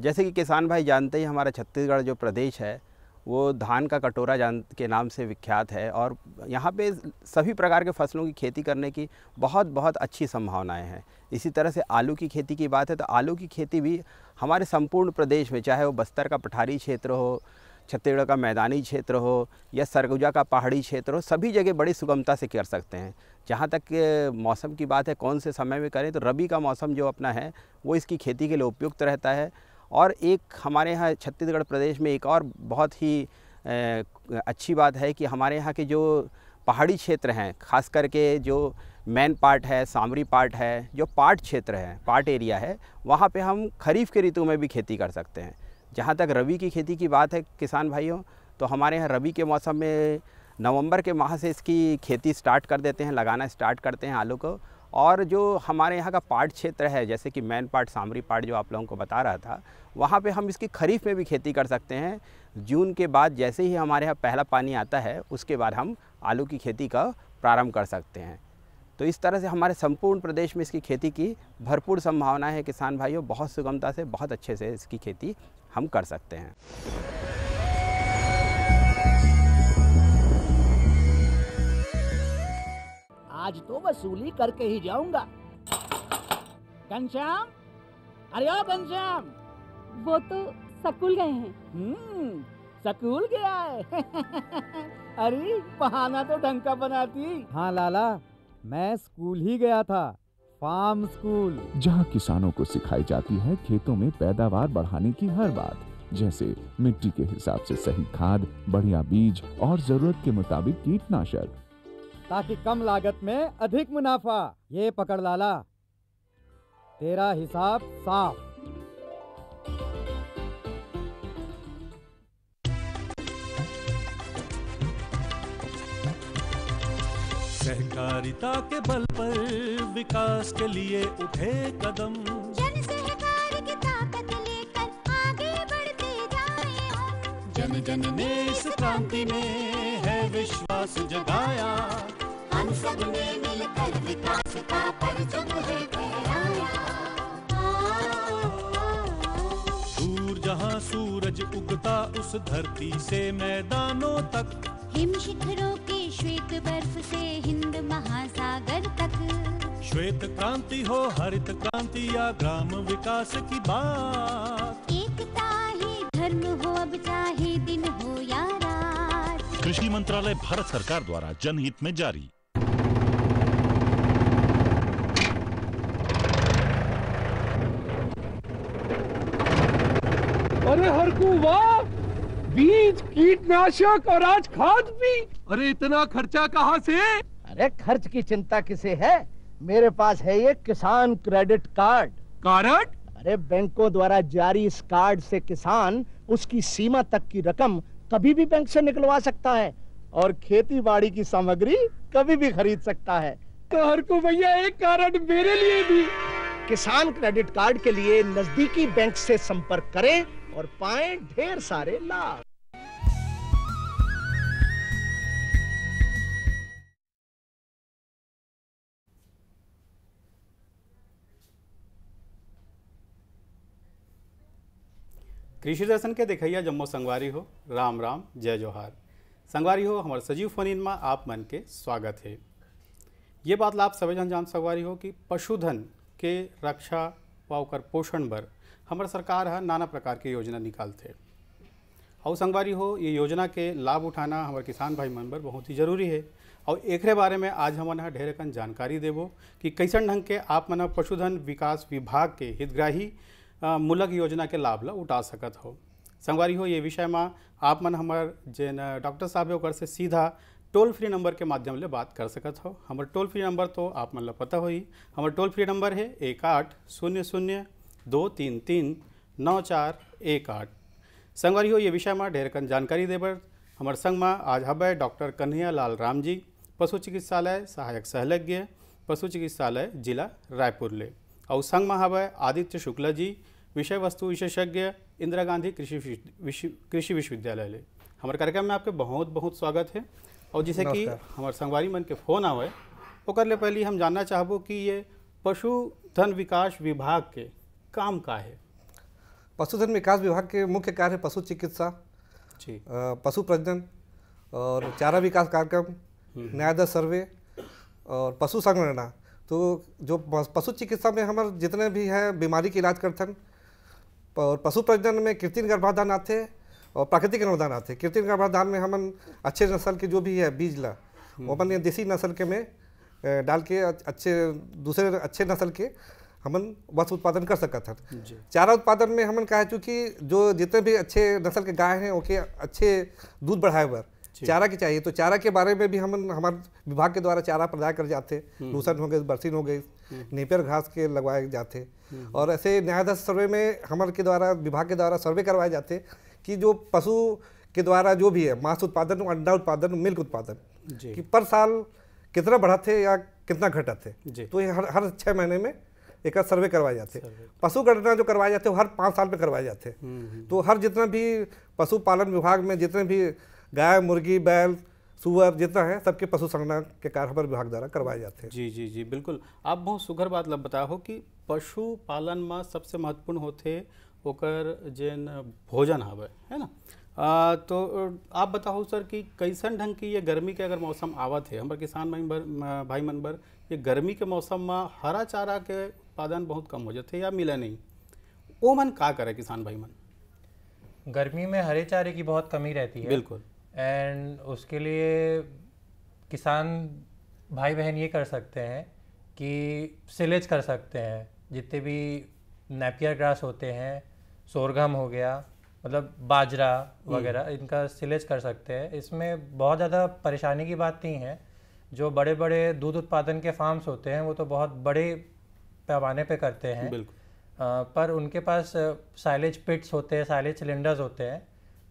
जैसे कि किसान भाई जानते ही हमारा छत्तीसगढ़ जो प्रदेश है वो धान का कटोरा के नाम से विख्यात है और यहाँ पे सभी प्रकार के फसलों की खेती करने की बहुत बहुत अच्छी संभावनाएं हैं। इसी तरह से आलू की खेती की बात है तो आलू की खेती भी हमारे संपूर्ण प्रदेश में, चाहे वो बस्तर का पठारी क्षेत्र हो, छत्तीसगढ़ का मैदानी क्षेत्र हो या सरगुजा का पहाड़ी क्षेत्र हो, सभी जगह बड़ी सुगमता से कर सकते हैं। जहाँ तक मौसम की बात है कौन से समय में करें तो रबी का मौसम जो अपना है वो इसकी खेती के लिए उपयुक्त रहता है। और एक हमारे यहाँ छत्तीसगढ़ प्रदेश में एक और बहुत ही अच्छी बात है कि हमारे यहाँ के जो पहाड़ी क्षेत्र हैं, खास करके जो मेन पार्ट है, सामरी पार्ट है, जो पार्ट क्षेत्र है, पार्ट एरिया है, वहाँ पे हम खरीफ के ऋतु में भी खेती कर सकते हैं। जहाँ तक रबी की खेती की बात है किसान भाइयों, तो हमारे यहाँ रबी के मौसम में नवंबर के माह से इसकी खेती स्टार्ट कर देते हैं, लगाना स्टार्ट करते हैं आलू को। और जो हमारे यहाँ का पार्ट क्षेत्र है, जैसे कि मेन पार्ट, सामरी पार्ट जो आप लोगों को बता रहा था, वहाँ पे हम इसकी खरीफ में भी खेती कर सकते हैं। जून के बाद जैसे ही हमारे यहाँ पहला पानी आता है उसके बाद हम आलू की खेती का प्रारंभ कर सकते हैं। तो इस तरह से हमारे संपूर्ण प्रदेश में इसकी खेती की भरपूर संभावना है किसान भाइयों। बहुत सुगमता से, बहुत अच्छे से इसकी खेती हम कर सकते हैं। आज तो वसूली करके ही जाऊंगा। घनश्याम, अरे ओ घनश्याम। वो तो स्कूल गए हैं। स्कूल गया है। अरे बहाना तो ढंग का बनाती। हाँ लाला, मैं स्कूल ही गया था, फार्म स्कूल, जहाँ किसानों को सिखाई जाती है खेतों में पैदावार बढ़ाने की हर बात, जैसे मिट्टी के हिसाब से सही खाद, बढ़िया बीज और जरूरत के मुताबिक कीटनाशक, ताकि कम लागत में अधिक मुनाफा। ये पकड़ लाला, तेरा हिसाब साफ। सहकारिता के बल पर विकास के लिए उठे कदम, जन सहकार की ताकत लेकर आगे बढ़ते जाएं हम। जन जन ने इस क्रांति में है विश्वास जगाया, हम सब ने मिलकर विकास का परचम है फहराया। दूर जहां सूरज उगता उस धरती से मैदानों तक, हिम शिखरों के श्वेत बर्फ से हिंद महासागर तक। श्वेत क्रांति हो, हरित क्रांति या ग्राम विकास की बात, एकता ही धर्म हो अब चाहे दिन हो या रात। कृषि मंत्रालय भारत सरकार द्वारा जनहित में जारी। अरे हरकू वाह, बीज, कीटनाशक और आज खाद भी। अरे इतना खर्चा कहाँ से? अरे खर्च की चिंता किसे है, मेरे पास है ये किसान क्रेडिट कार्ड। कार्ड? अरे बैंकों द्वारा जारी इस कार्ड से किसान उसकी सीमा तक की रकम कभी भी बैंक से निकलवा सकता है और खेती बाड़ी की सामग्री कभी भी खरीद सकता है। तो हरकू भैया एक कार्ड मेरे लिए भी। किसान क्रेडिट कार्ड के लिए नजदीकी बैंक से संपर्क करें और पाएं ढेर सारे लाभ। कृषि दर्शन के देखैया जम्मो संगवारी हो, राम राम, जय जोहार। संगवारी हो, हमारे सजीव फोन इन में आप मन के स्वागत है। ये बात ला आप सभी जन जान संगवारी हो कि पशुधन के रक्षा व ओकर पोषण बर हमारे सरकार है नाना प्रकार की योजना निकालते और संगवारी हो ये योजना के लाभ उठाना हमारे किसान भाई मन बर बहुत ही जरूरी है। और एकरे बारे में आज हमन हा ढेर कन जानकारी देबो कि कैसन ढंग के आप मन पशुधन विकास विभाग के हितग्राही मूलक योजना के लाभ ला उठा सकत हो। संगवारी हो ये विषय में आप मन हमार जेन डॉक्टर साहब ओकर से सीधा टोल फ्री नंबर के माध्यम ले बात कर सकत हो। हमार टोल फ्री नंबर तो आप मन ला पता होई, हमार टोल फ्री नंबर है 1800-233-9418। संगवारी हो ये विषय में ढेर कन जानकारी देबर हमार संग में आज हबे डॉक्टर कन्हैया लाल राम जी, पशु चिकित्सालय सहायक सहलज्ञ, पशु चिकित्सालय जिला रायपुर ले। और संग में हबे आदित्य शुक्ला जी, विषय वस्तु विशेषज्ञ, इंदिरा गांधी कृषि विश्वविद्यालय ले। हमारे कार्यक्रम में आपके बहुत बहुत स्वागत है। और जैसे कि हमारे संगवारी मन के फोन आवे ओकर ले पहले हम जानना चाहबो कि ये पशुधन विकास विभाग के काम का है। पशुधन विकास विभाग के मुख्य कार्य पशु चिकित्सा, पशु प्रजनन और चारा विकास कार्यक्रम, न्याय दर सर्वे और पशु संगणना। तो जो पशु चिकित्सा में हमारे जितने भी हैं बीमारी के इलाज करथन, और पशु प्रजनन में कृत्रिम गर्भाधान आते और प्राकृतिक गर्भाधान आते। कृत्रिम गर्भाधान में हमन अच्छे नस्ल के जो भी है बीज ला वो अपन ये देसी नस्ल के में डाल के दूसरे अच्छे नस्ल के हमन वत्स उत्पादन कर सकत हन। चारा उत्पादन में हमन कहा चूँकि जो जितने भी अच्छे नस्ल के गाय हैं ओके अच्छे दूध बढ़ाए बर चारा की चाहिए, तो चारा के बारे में भी हमन हमारे विभाग के द्वारा चारा प्रदान कर जाते। लूसन हो गई, बरसीन हो गई, नेपियर घास के लगवाए जाते। और ऐसे न्याय दर सर्वे में हमारे के द्वारा विभाग के द्वारा सर्वे करवाए जाते कि जो पशु के द्वारा जो भी है मांस उत्पादन, अंडा उत्पादन, मिल्क उत्पादन कि पर साल कितना बढ़ा थे या कितना घटा थे। तो ये हर 6 महीने में एक सर्वे करवाए जाते। पशु गणना जो करवाए जाते वो हर 5 साल में करवाए जाते। तो हर जितना भी पशुपालन विभाग में जितने भी गाय, मुर्गी, बैल, सुअर जितना है सबके पशु संगणना के कार्य हमारे विभाग द्वारा करवाए जाते हैं। जी जी जी बिल्कुल। आप बहुत सुघर बात बताओ हो कि पशुपालन में सबसे महत्वपूर्ण होते ओकर जेन भोजन हवे, है ना। तो आप बताओ सर कि कैसन ढंग की ये गर्मी के अगर मौसम आवत है हमारे किसान भाई मन बर, ये गर्मी के मौसम में हरा चारा के उत्पादन बहुत कम हो जाते या मिला नहीं, वो मन का करे किसान भाई मन? गर्मी में हरे चारे की बहुत कमी रहती है। बिल्कुल। एंड उसके लिए किसान भाई बहन ये कर सकते हैं कि सिलेज कर सकते हैं। जितने भी नेपियर ग्रास होते हैं, सोरगम हो गया, मतलब बाजरा वगैरह, इनका सिलेज कर सकते हैं। इसमें बहुत ज़्यादा परेशानी की बात नहीं है। जो बड़े बड़े दूध उत्पादन के फार्म्स होते हैं वो तो बहुत बड़े पैमाने पे करते हैं। बिल्कुल। पर उनके पास साइलेज पिट्स होते हैं, साइलेज सिलेंडर्स होते हैं,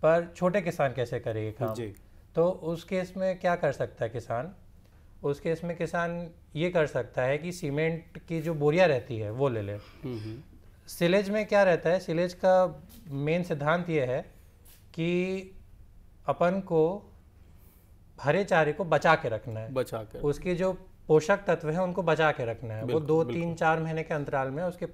पर छोटे किसान कैसे करेंगे काम? जी। तो उस केस में क्या कर सकता है किसान? उस केस में किसान ये कर सकता है कि सीमेंट की जो बोरियां रहती है वो ले ले। सिलेज में क्या रहता है, सिलेज का मेन सिद्धांत ये है कि अपन को हरे चारे को बचा के रखना है, उसके जो पोषक तत्व हैं उनको बचा के रखना है। वो 2, 3, 4 महीने के अंतराल में उसके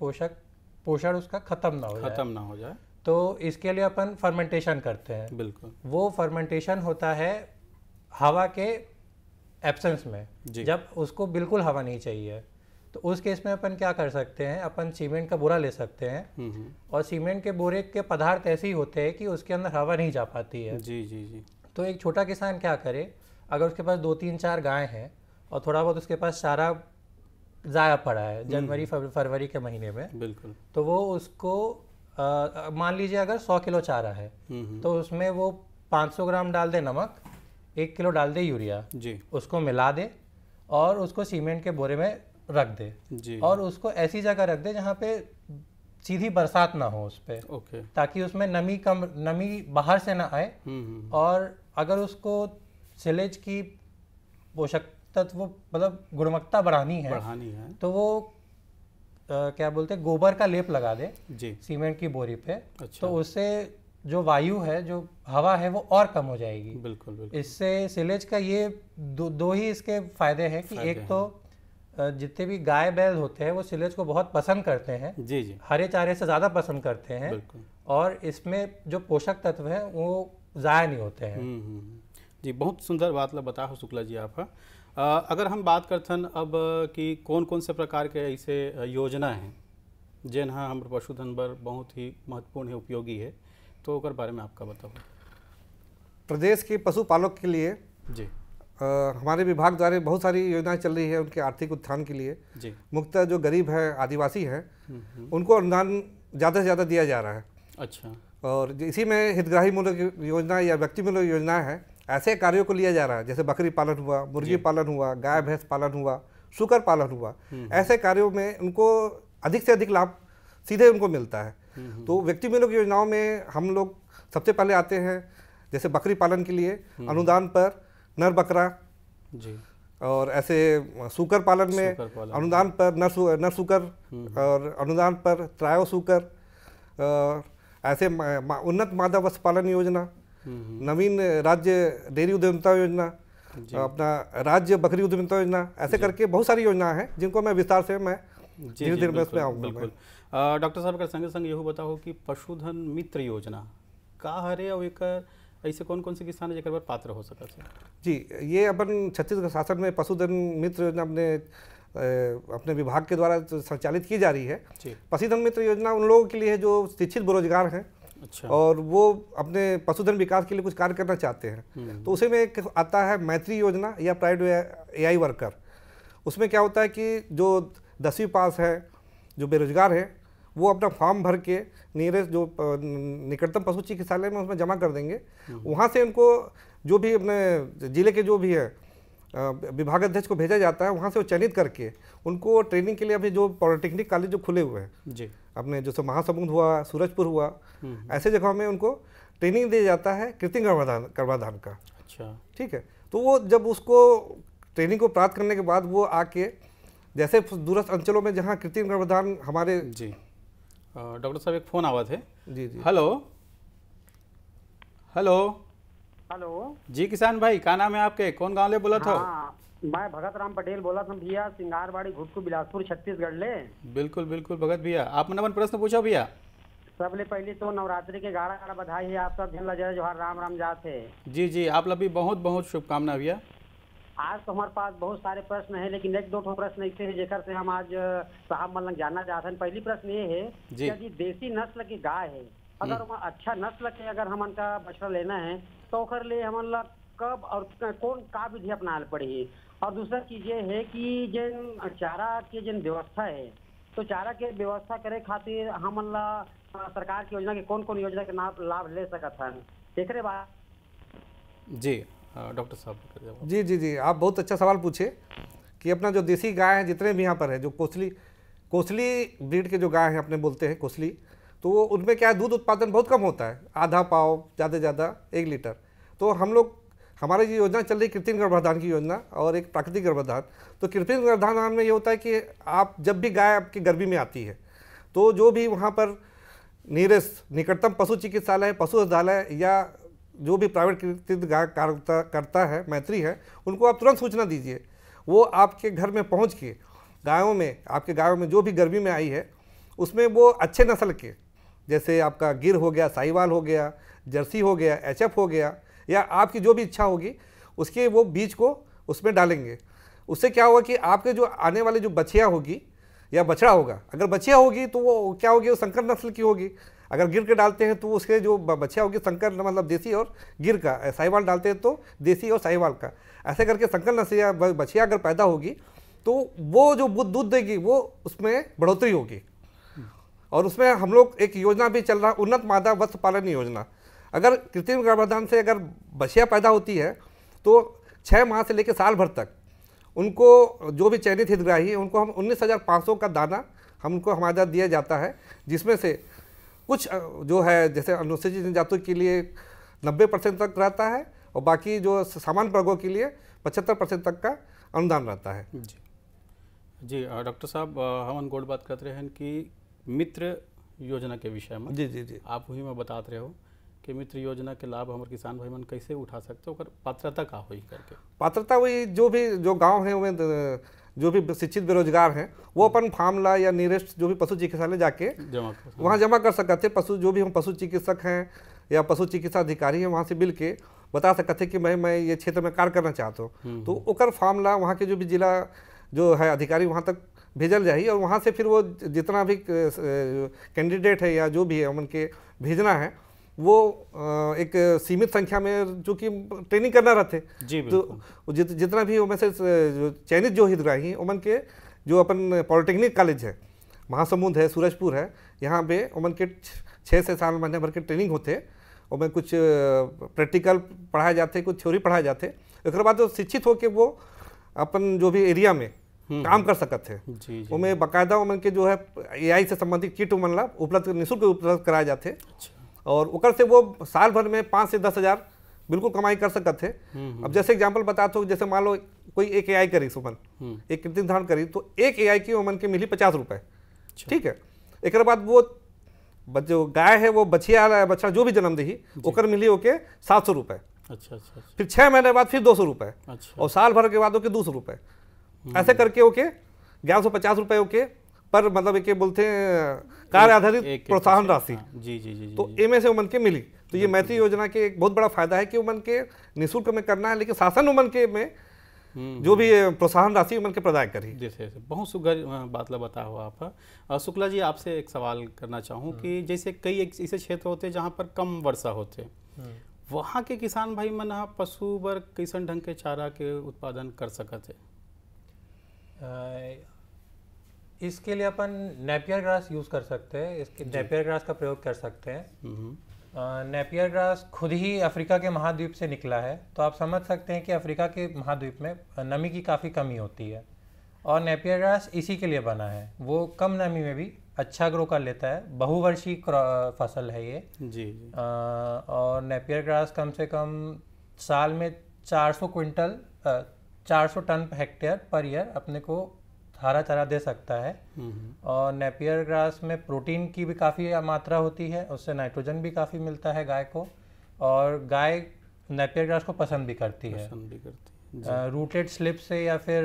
पोषण उसका खत्म ना हो जाए। तो इसके लिए अपन फर्मेंटेशन करते हैं। बिल्कुल। वो फर्मेंटेशन होता है हवा के एब्सेंस में, जब उसको बिल्कुल हवा नहीं चाहिए। तो उस केस में अपन क्या कर सकते हैं, अपन सीमेंट का बोरा ले सकते हैं और सीमेंट के बोरे के पदार्थ ऐसे ही होते हैं कि उसके अंदर हवा नहीं जा पाती है। जी जी जी। तो एक छोटा किसान क्या करे, अगर उसके पास 2, 3, 4 गाय हैं और थोड़ा बहुत उसके पास चारा ज़ाया पड़ा है जनवरी फरवरी के महीने में, बिल्कुल, तो वो उसको मान लीजिए अगर 100 किलो चारा है तो उसमें वो 500 ग्राम डाल दे नमक, 1 किलो डाल दे यूरिया जी, उसको मिला दे और उसको सीमेंट के बोरे में रख दे जी, और उसको ऐसी जगह रख दे जहाँ पे सीधी बरसात ना हो उस पर, ओके, ताकि उसमें नमी बाहर से ना आए। और अगर उसको सिलेज की पोषक तत्व मतलब गुणवत्ता बढ़ानी है तो वो क्या बोलते हैं गोबर का लेप लगा दे जी सीमेंट की बोरी पे। अच्छा। तो उससे जो वायु है, जो हवा है, वो और कम हो जाएगी। बिल्कुल बिल्कुल। इससे सिलेज का ये दो ही इसके फायदे हैं कि एक तो जितने भी गाय बैल होते हैं वो सिलेज को बहुत पसंद करते हैं, जी जी, हरे चारे से ज़्यादा पसंद करते हैं, और इसमें जो पोषक तत्व है वो ज़ाया नहीं होते हैं। जी, बहुत सुंदर बात बता हो शुक्ला जी आप। अगर हम बात करथन अब कि कौन कौन से प्रकार के ऐसे योजना हैं जिन हाँ हम पशुधन पर बहुत ही महत्वपूर्ण है, उपयोगी है, तो ओकर बारे में आपका बताओ। प्रदेश के पशुपालक के लिए जी हमारे विभाग द्वारा बहुत सारी योजनाएं चल रही है उनके आर्थिक उत्थान के लिए। जी, मुख्यतः जो गरीब है, आदिवासी हैं, उनको अनुदान ज़्यादा से ज़्यादा दिया जा रहा है। अच्छा। और इसी में हितग्राही मूलक योजना या व्यक्ति मूलक योजना है, ऐसे कार्यों को लिया जा रहा है जैसे बकरी पालन हुआ, मुर्गी पालन हुआ, गाय भैंस पालन हुआ, सुकर पालन हुआ। ऐसे कार्यों में उनको अधिक से अधिक लाभ सीधे उनको मिलता है। तो व्यक्ति मूलक योजनाओं में हम लोग सबसे पहले आते हैं जैसे बकरी पालन के लिए अनुदान पर नर बकरा जी, और ऐसे सूकर पालन में अनुदान पर नर सूकर और अनुदान पर त्रायो सूकर, ऐसे उन्नत मादा वत्स पालन योजना, नवीन राज्य डेयरी उद्यमिता योजना, अपना राज्य बकरी उद्यमिता योजना, ऐसे करके बहुत सारी योजनाएं हैं जिनको मैं विस्तार से मैं धीरे धीरे मैं उसमें आऊँगा। बिल्कुल। डॉक्टर साहब अगर संगे संग यही बताओ कि पशुधन मित्र योजना का हरे और एक ऐसे कौन कौन से किसान है जेकर पात्र हो सकता है? जी, ये अपन छत्तीसगढ़ शासन में पशुधन मित्र योजना अपने विभाग के द्वारा संचालित की जा रही है। पशुधन मित्र योजना उन लोगों के लिए है जो शिक्षित बेरोजगार हैं। अच्छा। और वो अपने पशुधन विकास के लिए कुछ कार्य करना चाहते हैं। तो उसी में एक आता है मैत्री योजना या प्राइवेट AI वर्कर। उसमें क्या होता है कि जो 10वीं पास है, जो बेरोजगार है, वो अपना फॉर्म भर के नियरेस्ट जो निकटतम पशु चिकित्सालय में उसमें जमा कर देंगे। वहाँ से उनको जो भी अपने जिले के जो भी है विभाग अध्यक्ष को भेजा जाता है, वहाँ से वो चयनित करके उनको ट्रेनिंग के लिए अभी जो पॉलिटेक्निक कॉलेज जो खुले हुए हैं जी, अपने जैसे महासमुंद हुआ, सूरजपुर हुआ, ऐसे जगहों में उनको ट्रेनिंग दिया जाता है कृत्रिम गर्भाधान का। अच्छा, ठीक है। तो वो जब उसको ट्रेनिंग को प्राप्त करने के बाद वो आके जैसे दूरस्थ अंचलों में जहाँ कृत्रिम गर्भाधान हमारे जी डॉक्टर साहब एक फ़ोन आवा थे। जी जी, हेलो हेलो हेलो जी किसान भाई, क्या नाम है आपके, कौन गाँव ले बोला था? मैं भगत राम पटेल बोला था भैया, सिंगारबाड़ी घुटकू बिलासपुर छत्तीसगढ़ ले। बिल्कुल बिल्कुल भगत भैया, आप नंबर प्रश्न पूछो भैया। सबले पहले तो नवरात्रि के गाड़ा बधाई है आप सब झन जय जोहार राम राम जात है। जी जी, आप लोग भी बहुत बहुत शुभकामना भैया। आज तो हमारे पास बहुत सारे प्रश्न हैं, लेकिन एक दो प्रश्न ऐसे हैं जेकर से हम आज साहब मन जानना चाहते हैं। पहली प्रश्न ये है कि यदि देसी नस्ल की गाय है, अगर अच्छा नस्ल के अगर हमन का बछड़ा लेना है तो ओकर लिए हमन ला कब और कौन का विधि अपनाल पड़ी? और दूसरा चीज ये है कि जिन चारा के जिन व्यवस्था है, तो चारा के व्यवस्था करे खातिर हमन ला सरकार की योजना के कौन कौन योजना के लाभ ले सकत हैं? एकरे बाद जी डॉक्टर साहब। जी जी जी, आप बहुत अच्छा सवाल पूछे कि अपना जो देसी गाय है जितने भी यहाँ पर है, जो कोसली ब्रीड के जो गाय हैं अपने बोलते हैं कोसली, तो वो उनमें क्या है दूध उत्पादन बहुत कम होता है, आधा पाव ज़्यादा से ज़्यादा 1 लीटर। तो हम लोग हमारी ये योजना चल रही कृत्रिम गर्भाधान की योजना और एक प्राकृतिक गर्भाधान। तो कृत्रिम गर्भाधान में ये होता है कि आप जब भी गाय आपकी गर्भी में आती है तो जो भी वहाँ पर निकटतम पशु चिकित्सालय, पशु अस्पताल या जो भी प्राइवेट कृत गाय करता है, मैत्री है, उनको आप तुरंत सूचना दीजिए। वो आपके घर में पहुंच के आपके गायों में जो भी गर्मी में आई है उसमें वो अच्छे नस्ल के, जैसे आपका गिर हो गया, साहिवाल हो गया, जर्सी हो गया, HF हो गया, या आपकी जो भी इच्छा होगी उसके वो बीज को उसमें डालेंगे। उससे क्या होगा कि आपके जो आने वाली जो बछिया होगी या बछड़ा होगा, अगर बछिया होगी तो वो क्या होगी, वो संकर नस्ल की होगी। अगर गिर के डालते हैं तो उसके जो बछिया होगी संकर मतलब देसी और गिर का, साहिवाल डालते हैं तो देसी और साहिवाल का, ऐसे करके संकर नस्ल या बछिया अगर पैदा होगी तो वो जो दूध देगी वो उसमें बढ़ोतरी होगी। और उसमें हम लोग एक योजना भी चल रहा है, उन्नत मादा वत्स्य पालन योजना। अगर कृत्रिम गर्भाधान से अगर बछिया पैदा होती है तो 6 माह से लेकर साल भर तक उनको जो भी चयनित हितग्राही है उनको हम 19,500 का दाना हमको हमारे द्वारा दिया जाता है, जिसमें से कुछ जो है जैसे अनुसूचित जनजातियों के लिए 90% तक रहता है और बाकी जो सामान्य वर्गों के लिए 75% तक का अनुदान रहता है। जी जी डॉक्टर साहब, हम गोल्ड बात करते रहे हैं कि मित्र योजना के विषय में। जी जी जी, आप वही में बताते रहे हो कि मित्र योजना के लाभ हमारे किसान भाई मन कैसे उठा सकते हो, पात्रता का हुई करके? पात्रता वही जो गाँव है उनमें जो भी शिक्षित बेरोजगार हैं वो अपन फार्मला या नियरेस्ट जो भी पशु चिकित्सालय जाके वहाँ जमा कर सकते हैं। पशु जो भी हम पशु चिकित्सक हैं या पशु चिकित्सा अधिकारी हैं वहाँ से मिल के बता सकते हैं कि मैं ये क्षेत्र में कार्य करना चाहता हूँ, तो ओकर फार्मला वहाँ के जो भी जिला जो है अधिकारी वहाँ तक भेजल जाए और वहाँ से फिर वो जितना भी कैंडिडेट है या जो भी है उनके भेजना है वो एक सीमित संख्या में जो कि ट्रेनिंग करना रहते, तो जितना भी उनमें से चयनित जो हितग्राही हैं उमन के जो अपन पॉलिटेक्निक कॉलेज है, महासमुंद है, सूरजपुर है, यहाँ पे उमन के 6 से 7 महीने भर के ट्रेनिंग होते, उनमें कुछ प्रैक्टिकल पढ़ाए जाते, कुछ थ्योरी पढ़ाए जाते। एक बाद तो शिक्षित होकर वो अपन जो भी एरिया में काम कर सकते हैं। उनमें बाकायदा उमन के जो है AI से संबंधित किट उमन ला उपलब्ध निःशुल्क उपलब्ध कराए जाते और उकर से वो साल भर में 5 से 10 हज़ार बिल्कुल कमाई कर सकते हैं। अब जैसे एग्जांपल बताता हूँ, जैसे मान लो कोई एक AI करी सुमन, एक कृत्रिम धान करी, तो एक AI की उमन के मिली 50 रुपये, ठीक है। एक बाद वो जो गाय है वो बछड़ा जो भी जन्म दी ओकर मिली ओके 700 रुपये, अच्छा अच्छा, फिर 6 महीने बाद फिर 200 रुपये और साल भर के बाद ओके 200 रुपये, ऐसे करके ओके 1150 रुपये ओके पर मतलब एक बोलते हैं कार्य आधारित प्रोत्साहन राशि। जी जी जी। तो एमे से उमन के मिली। तो ये मैत्री योजना के एक बहुत बड़ा फायदा है कि उमन के निःशुल्क में करना है, लेकिन शासन उमन के में जो भी प्रोत्साहन राशि उमन के प्रदान करी। जैसे बहुत सुघर बात बता हुआ आप। शुक्ला जी, आपसे एक सवाल करना चाहूँ कि जैसे कई ऐसे क्षेत्र होते हैं जहाँ पर कम वर्षा होते, वहाँ के किसान भाई मन पशु बर कैसन ढंग के चारा के उत्पादन कर सकते? इसके लिए अपन नेपियर ग्रास यूज़ कर सकते हैं। इसके नेपियर ग्रास का प्रयोग कर सकते हैं। नेपियर ग्रास खुद ही अफ्रीका के महाद्वीप से निकला है, तो आप समझ सकते हैं कि अफ्रीका के महाद्वीप में नमी की काफ़ी कमी होती है और नेपियर ग्रास इसी के लिए बना है। वो कम नमी में भी अच्छा ग्रो कर लेता है। बहुवर्षीय फसल है ये जी। और नेपियर ग्रास कम से कम साल में 400 टन हेक्टेयर पर ईयर अपने को हरा चारा दे सकता है। और नेपियर ग्रास में प्रोटीन की भी काफ़ी मात्रा होती है, उससे नाइट्रोजन भी काफ़ी मिलता है गाय को, और गाय नेपियर ग्रास को पसंद भी करती है। रूटेड स्लिप से या फिर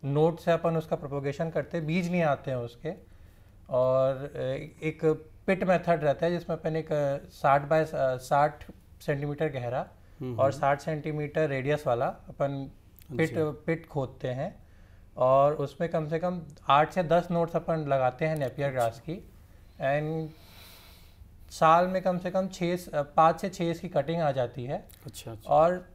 नोट से अपन उसका प्रोपोगेशन करते, बीज नहीं आते हैं उसके। और एक पिट मेथड रहता है जिसमें अपन एक 60 बाय 60 सेंटीमीटर गहरा और 60 सेंटीमीटर रेडियस वाला अपन पिट खोदते हैं और उसमें कम से कम 8 से 10 नोट्स अपन लगाते हैं नेपियर ग्रास की। एंड साल में कम से कम 5 से 6 की कटिंग आ जाती है। अच्छा। और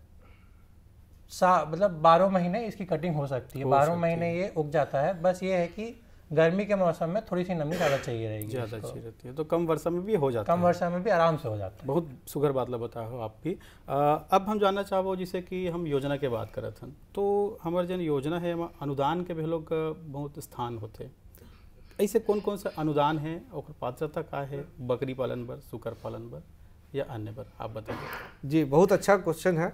मतलब 12 महीने इसकी कटिंग हो सकती है। 12 महीने ये उग जाता है। बस ये है कि गर्मी के मौसम में थोड़ी सी नमी ज़्यादा चाहिए रहेगी, ज़्यादा चाहिए रहती है, तो कम वर्षा में भी हो जाता है। कम वर्षा में भी आराम से हो जाता है। बहुत सुघर बात बता हो आप भी। अब हम जानना चाहो जैसे कि हम योजना के बात करत हन, तो हमारे जन योजना है अनुदान के भी लोग बहुत स्थान होते, ऐसे कौन कौन सा अनुदान है और पात्रता का है बकरी पालन पर, सुकर पालन पर या अन्य पर, आप बताइए। जी, बहुत अच्छा क्वेश्चन है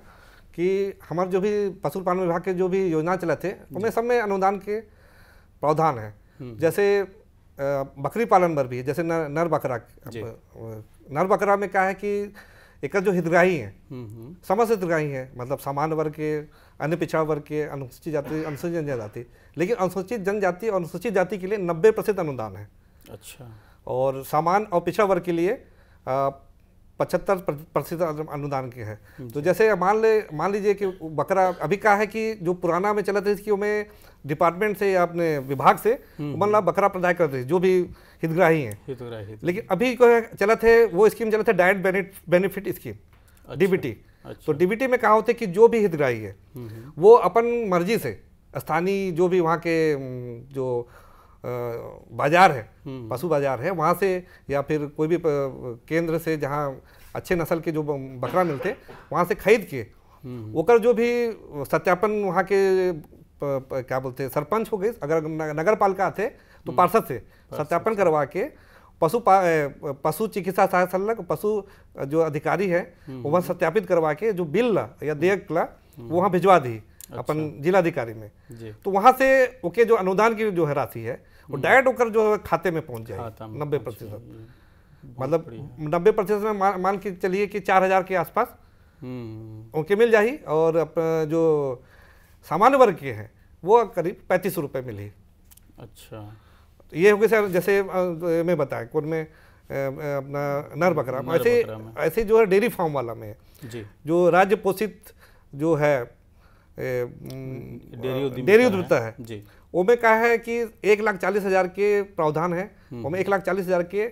कि हमारे जो भी पशुपालन विभाग के जो भी योजना चले थे उनमें सब में अनुदान के प्रावधान है। जैसे बकरी पालन पर भी है, जैसे नर बकरा। नर बकरा में क्या है कि एक जो हितग्राही हैं समस्त हितग्राही हैं, मतलब सामान्य वर्ग के, अन्य पिछड़ा वर्ग के, अनुसूचित जाति, अनुसूचित जनजाति। लेकिन अनुसूचित जनजाति और अनुसूचित जाति के लिए 90% अनुदान है। अच्छा। और सामान्य और पिछड़ा वर्ग के लिए 75% अनुदान के है। तो जैसे मान लीजिए कि बकरा अभी का है कि जो पुराना में चला था इसकी में डिपार्टमेंट से या अपने विभाग से मतलब बकरा प्रदाय करते थे जो भी हितग्राही हैं। लेकिन अभी को चला थे वो स्कीम चला था डायरेक्ट बेनिफिट स्कीम। अच्छा। डीबीटी। अच्छा। तो डीबीटी में कहा होते कि जो भी हितग्राही है वो अपन मर्जी से स्थानीय जो भी वहाँ के जो बाजार है, पशु बाजार है, वहाँ से या फिर कोई भी केंद्र से जहाँ अच्छे नस्ल के जो बकरा मिलते वहाँ से खरीद के ओकर जो भी सत्यापन वहाँ के क्या बोलते हैं सरपंच हो गए, अगर नगर पालिका थे तो पार्षद से सत्यापन करवा के पशु चिकित्सा सहायक संलग्न पशु जो अधिकारी है वो वहाँ सत्यापित करवा के जो बिल ला या देयक ला वो वहाँ भिजवा दी। अच्छा। अपन जिलाधिकारी में तो वहाँ से ओके जो अनुदान की जो है राशि है वो डायरेक्ट होकर जो खाते में पहुँच जाए 90%। मतलब 90% में मान के चलिए कि 4000 के आसपास उनके मिल जाही। और जो सामान्य वर्ग के हैं वो करीब 3500 रुपये मिली। अच्छा। ये हो गया सर, जैसे मैं बताया कौन में अपना नर बकरा ऐसे जो है डेयरी फार्म वाला में जी। जो राज्य पोषित जो है डेयरी उद्यमिता है जी। उसमें क्या है कि 1,40,000 के प्रावधान है। उसमें 1,40,000 के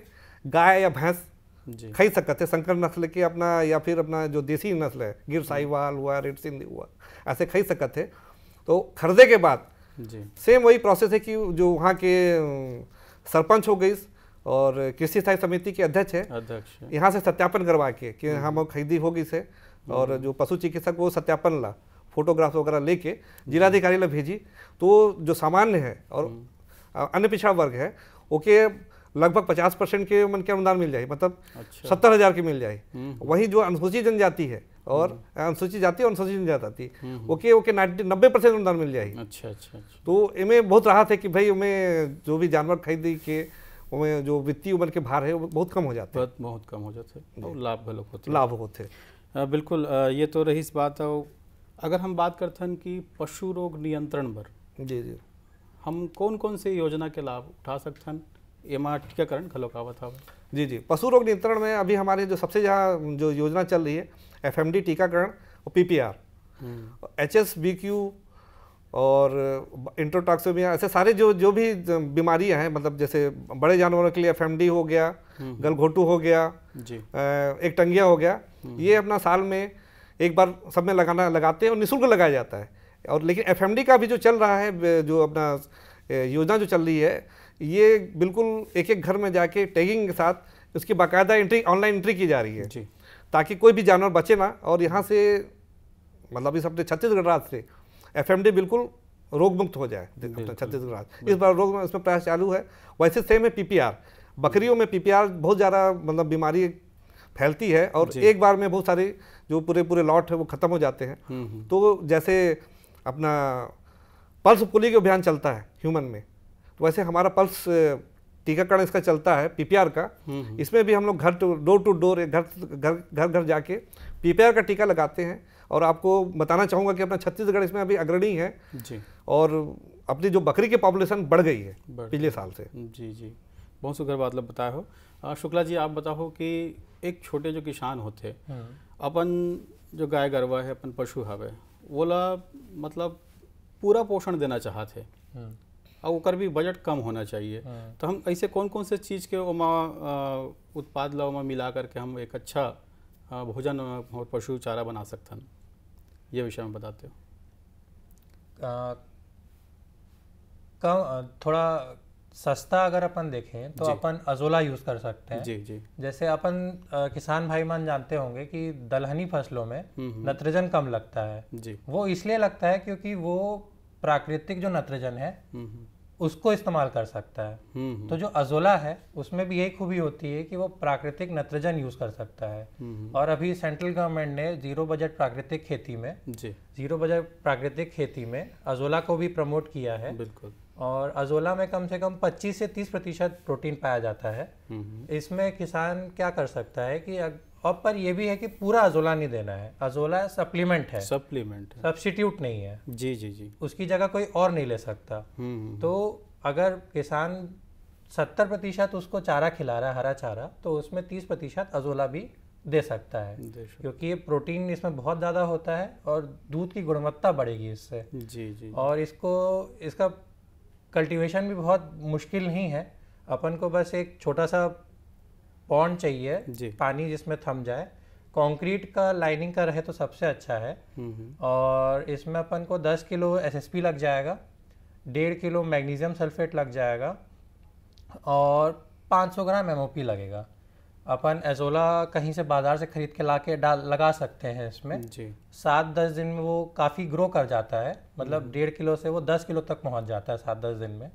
गाय या भैंस खरीद सकते हैं संकर नस्ल के अपना या फिर अपना जो देसी नस्ल है गिर साहिवाल हुआ, रेड सिंधी हुआ, ऐसे खरीद सकते थे। तो खरीदे के बाद सेम वही प्रोसेस है कि जो वहाँ के सरपंच हो गई और कृषि स्थायी समिति के अध्यक्ष है, यहाँ से सत्यापन करवा के कि हम खरीदी होगी से, और जो पशु चिकित्सक वो सत्यापन ला फोटोग्राफ वगैरह लेके जिलाधिकारी ला भेजी। तो जो सामान्य है और अन्य पिछड़ा वर्ग है ओके लगभग 50% के मन के अनुदान मिल जाए, मतलब 70,000 की मिल जाए। वही जो अनुसूचित जनजाति है और अनुसूचित जाति और अनुसूचित जनजाति ओके 90% अनुदान मिल जाए। अच्छा। तो इनमें बहुत राहत है कि भाई उनमें जो भी जानवर खरीदी के उनमें जो वित्तीय उम्र के भार है वो बहुत कम हो जाते हैं। बहुत कम हो जाते हैं, लाभ होते। बिल्कुल, ये तो रही इस बात। अगर हम बात करते हैं कि पशु रोग नियंत्रण पर जी हम कौन कौन से योजना के लाभ उठा सकते हैं? एमा टीकाकरण घलो का बताओ। जी जी, पशु रोग नियंत्रण में अभी हमारे जो सबसे ज़्यादा जो योजना चल रही है FMD टीकाकरण और PPR, HSBQ और इंट्रोटॉक्सिमिया, ऐसे सारे जो भी बीमारियां हैं, मतलब जैसे बड़े जानवरों के लिए FMD हो गया, गलघोटू हो गया, एक टंगिया हो गया, ये अपना साल में एक बार सब में लगाते हैं और निःशुल्क लगाया जाता है। और लेकिन FMD का भी जो चल रहा है, जो अपना योजना जो चल रही है, ये बिल्कुल एक एक घर में जाके टैगिंग के साथ उसकी बाकायदा एंट्री, ऑनलाइन एंट्री की जा रही है जी, ताकि कोई भी जानवर बचे ना। और यहाँ से मतलब इस अपने छत्तीसगढ़ राज्य से FMD बिल्कुल रोग मुक्त हो जाए छत्तीसगढ़ राज्य। इस बार रोग में इसमें प्रयास चालू है। वैसे सेम है PPR, बकरियों में PPR बहुत ज़्यादा मतलब बीमारी फैलती है और एक बार में बहुत सारे जो पूरे लॉट है वो ख़त्म हो जाते हैं। तो जैसे अपना पल्स पोलियो अभियान चलता है ह्यूमन में, वैसे हमारा पल्स टीकाकरण इसका चलता है PPR का। इसमें भी हम लोग डोर टू डोर घर जाके PPR का टीका लगाते हैं। और आपको बताना चाहूँगा कि अपना छत्तीसगढ़ इसमें अभी अग्रणी है जी, और अपनी जो बकरी की पॉपुलेशन बढ़ गई है पिछले साल से। जी जी, बहुत सुंदर बात बताया हो। शुक्ला जी, आप बताओ कि एक छोटे जो किसान होते अपन जो गाय गरवा है, अपन पशु हवे, ओला मतलब पूरा पोषण देना चाहते और ओकर भी बजट कम होना चाहिए, तो हम ऐसे कौन कौन से चीज़ के ओमा उत्पाद ला ओमा मिला करके हम एक अच्छा भोजन और पशु चारा बना सकते हैं, ये विषय में बताते हो। थोड़ा सस्ता अगर अपन देखें तो अपन अजोला यूज़ कर सकते हैं। जी जी, जैसे अपन किसान भाई मान जानते होंगे कि दलहनी फसलों में नाइट्रोजन कम लगता है जी। वो इसलिए लगता है क्योंकि वो प्राकृतिक जो नाइट्रोजन है उसको इस्तेमाल कर सकता है। तो जो अजोला है उसमें भी यही खूबी होती है कि वो प्राकृतिक नाइट्रोजन यूज़ कर सकता है। और अभी सेंट्रल गवर्नमेंट ने ज़ीरो बजट प्राकृतिक खेती में अजोला को भी प्रमोट किया है। बिल्कुल। और अजोला में कम से कम 25 से 30% प्रोटीन पाया जाता है। इसमें किसान क्या कर सकता है कि और पर यह भी है कि पूरा अजोला नहीं देना है। अजोला सप्लीमेंट है, सब्स्टिट्यूट नहीं है। जी जी जी, उसकी जगह कोई और नहीं ले सकता। तो अगर किसान 70% उसको चारा खिला रहा है, हरा चारा, तो उसमें 30% अजोला भी दे सकता है, क्योंकि ये प्रोटीन इसमें बहुत ज़्यादा होता है और दूध की गुणवत्ता बढ़ेगी इससे। जी जी, और इसका कल्टीवेशन भी बहुत मुश्किल नहीं है। अपन को बस एक छोटा सा पॉन्ड चाहिए, पानी जिसमें थम जाए, कंक्रीट का लाइनिंग का रहे तो सबसे अच्छा है। और इसमें अपन को 10 किलो SSP लग जाएगा, 1.5 किलो मैग्नीशियम सल्फेट लग जाएगा और 500 ग्राम MOP लगेगा। अपन एजोला कहीं से बाज़ार से ख़रीद के लगा सकते हैं इसमें। 7-10 दिन में वो काफ़ी ग्रो कर जाता है, मतलब 1.5 किलो से वो 10 किलो तक पहुंच जाता है 7-10 दिन में।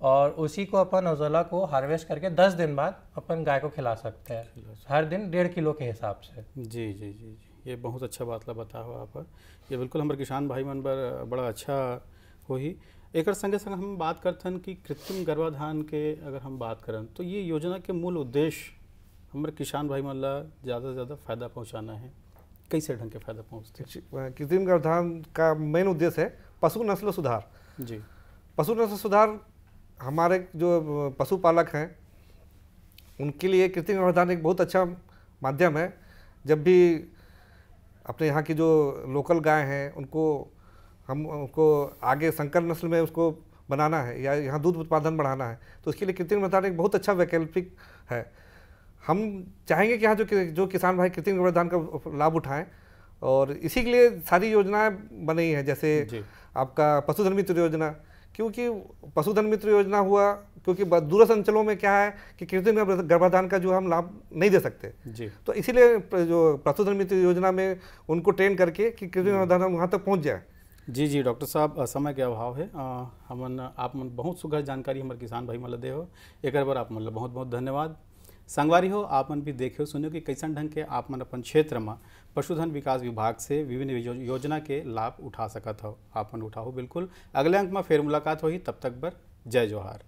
और उसी को अपन अजोला को हार्वेस्ट करके 10 दिन बाद अपन गाय को खिला सकते हैं, हर दिन 1.5 किलो के हिसाब से। जी जी जी जी, ये बहुत अच्छा बात बताओ आप। ये बिल्कुल हमारे किसान भाई मन पर बड़ा अच्छा हो ही। एक संगे संग हम बात करते हैं कि कृत्रिम गर्भाधान के अगर हम बात करें तो ये योजना के मूल उद्देश्य हमारे किसान भाई मन ला ज़्यादा से ज़्यादा फ़ायदा पहुँचाना है। कैसे ढंग के फ़ायदा पहुँचते हैं? कृत्रिम गर्भाधान का मेन उद्देश्य है पशु नस्ल सुधार। जी, पशु नस्ल सुधार हमारे जो पशुपालक हैं उनके लिए कृत्रिम गर्भाधान एक बहुत अच्छा माध्यम है। जब भी अपने यहाँ की जो लोकल गाय हैं उनको आगे संकर नस्ल में उसको बनाना है या यहाँ दूध उत्पादन बढ़ाना है, तो उसके लिए कृत्रिम गर्भाधान एक बहुत अच्छा वैकल्पिक है। हम चाहेंगे कि यहाँ जो किसान भाई कृत्रिम गर्भाधान का लाभ उठाएं, और इसी के लिए सारी योजनाएं बनी हैं। जैसे आपका पशुधन मित्र योजना, क्योंकि पशुधन मित्र योजना हुआ क्योंकि दूरस्थ अंचलों में क्या है कि कृत्रिम गर्भाधान का जो हम लाभ नहीं दे सकते जी, तो इसीलिए जो पशुधन मित्र योजना में उनको ट्रेन करके कि कृत्रिम गर्भाधान वहाँ तक पहुँच जाए। जी जी डॉक्टर साहब, समय के अभाव है, आप मन बहुत सुघर जानकारी हमारे किसान भाई मन दे हो, एक बार आप मन बहुत बहुत धन्यवाद। संगवारी हो, आप मन भी देखे सुनो कि कैसन ढंग के आप मन अपन क्षेत्र में पशुधन विकास विभाग से विभिन्न योजना के लाभ उठा सकत हो। आप मन उठाओ बिल्कुल। अगले अंक में फिर मुलाकात होगी, तब तक बर जय जोहार।